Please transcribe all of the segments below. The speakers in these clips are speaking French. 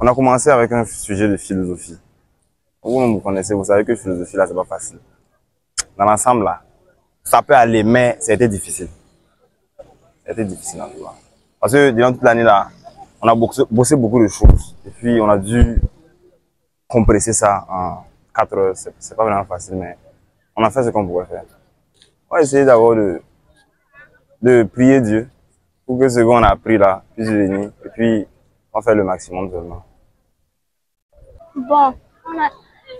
On a commencé avec un sujet de philosophie. Vous me connaissez, vous savez que philosophie, là, c'est pas facile. Dans l'ensemble, là, ça peut aller, mais c'était difficile. C'était difficile, en tout cas. Parce que durant toute l'année, là, on a bossé beaucoup de choses. Et puis, on a dû compresser ça en 4 heures. C'est pas vraiment facile, mais on a fait ce qu'on pouvait faire. On va essayer d'abord de prier Dieu pour que ce qu'on a appris là puisse venir. Et puis, on va faire le maximum seulement. Bon,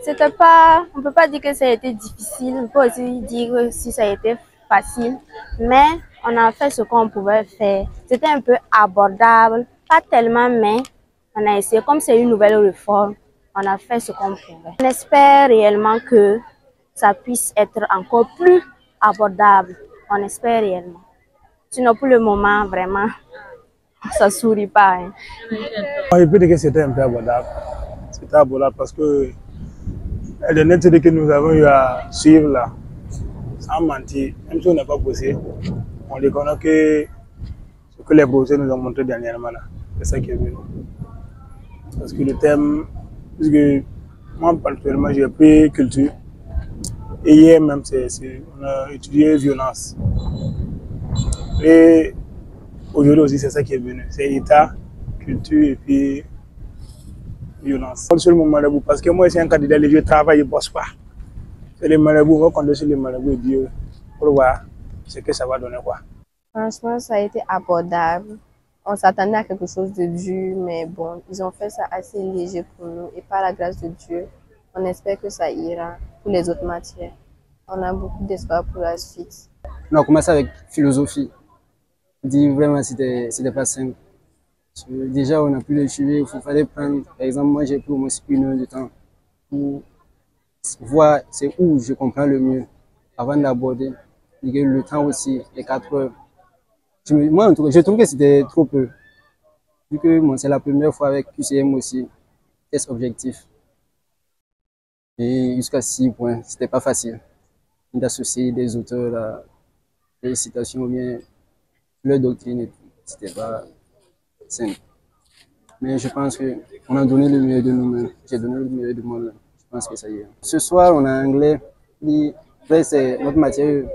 c'était pas, on peut pas dire que ça a été difficile, on peut aussi dire que si ça a été facile, mais on a fait ce qu'on pouvait faire. C'était un peu abordable, pas tellement, mais on a essayé. Comme c'est une nouvelle réforme, on a fait ce qu'on pouvait. On espère réellement que ça puisse être encore plus abordable. On espère réellement. Sinon, pour le moment, vraiment, ça sourit pas. Hein. Je peux dire que c'était un peu abordable. C'était abordable parce que les études que nous avons eu à suivre là, sans mentir, même si on n'a pas bossé, on déconne que ce que les professeurs nous ont montré dernièrement là, c'est ça qui est venu. Parce que le thème, puisque moi particulièrement j'ai pris culture, et hier même on a étudié violence. Et aujourd'hui aussi c'est ça qui est venu, c'est état, culture et puis violence. Sur le marabout, parce que moi, je suis un candidat, je travaille, je ne bosse pas. C'est les marabouts, on va compter sur les marabouts et Dieu pour voir ce que ça va donner. Quoi. Franchement, ça a été abordable. On s'attendait à quelque chose de dur, mais bon, ils ont fait ça assez léger pour nous. Et par la grâce de Dieu, on espère que ça ira pour les autres matières. On a beaucoup d'espoir pour la suite. On a commencé avec philosophie. Je dis vraiment, c'était pas simple. Déjà, on a pu le suivre, il fallait prendre, par exemple, moi j'ai pris au moins 1 heure de temps pour voir c'est où je comprends le mieux avant d'aborder. Le temps aussi, les 4 heures. Moi, en tout cas, je trouve que c'était trop peu. Vu que bon, c'est la première fois avec QCM aussi, test objectif. Et jusqu'à 6 points, c'était pas facile d'associer des auteurs à des citations ou bien leur doctrine et tout. C'était pas simple. Mais je pense qu'on a donné le meilleur de nous-mêmes. J'ai donné le meilleur de moi-même. Je pense que ça y est. Ce soir, on a anglais. Après, c'est notre matière.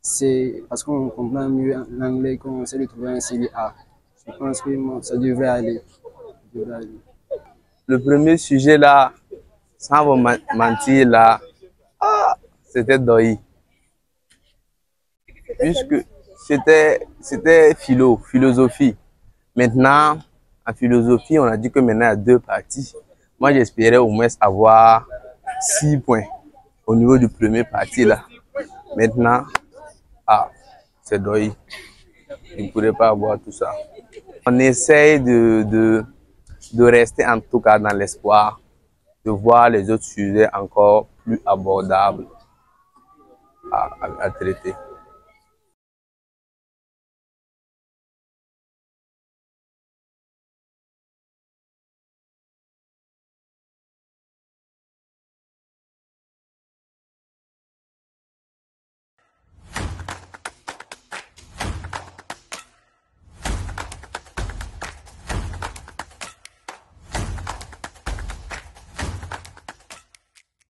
C'est parce qu'on comprend mieux l'anglais qu'on essaie de trouver un CDA. Je pense que ça devrait aller. Le premier sujet là, sans vous mentir là, c'était Doi. Puisque c'était philosophie. Maintenant, en philosophie, on a dit que maintenant il y a 2 parties. Moi, j'espérais au moins avoir 6 points au niveau du premier parti là. Maintenant, c'est Doi. Je ne pourrais pas avoir tout ça. On essaye de rester en tout cas dans l'espoir de voir les autres sujets encore plus abordables à traiter.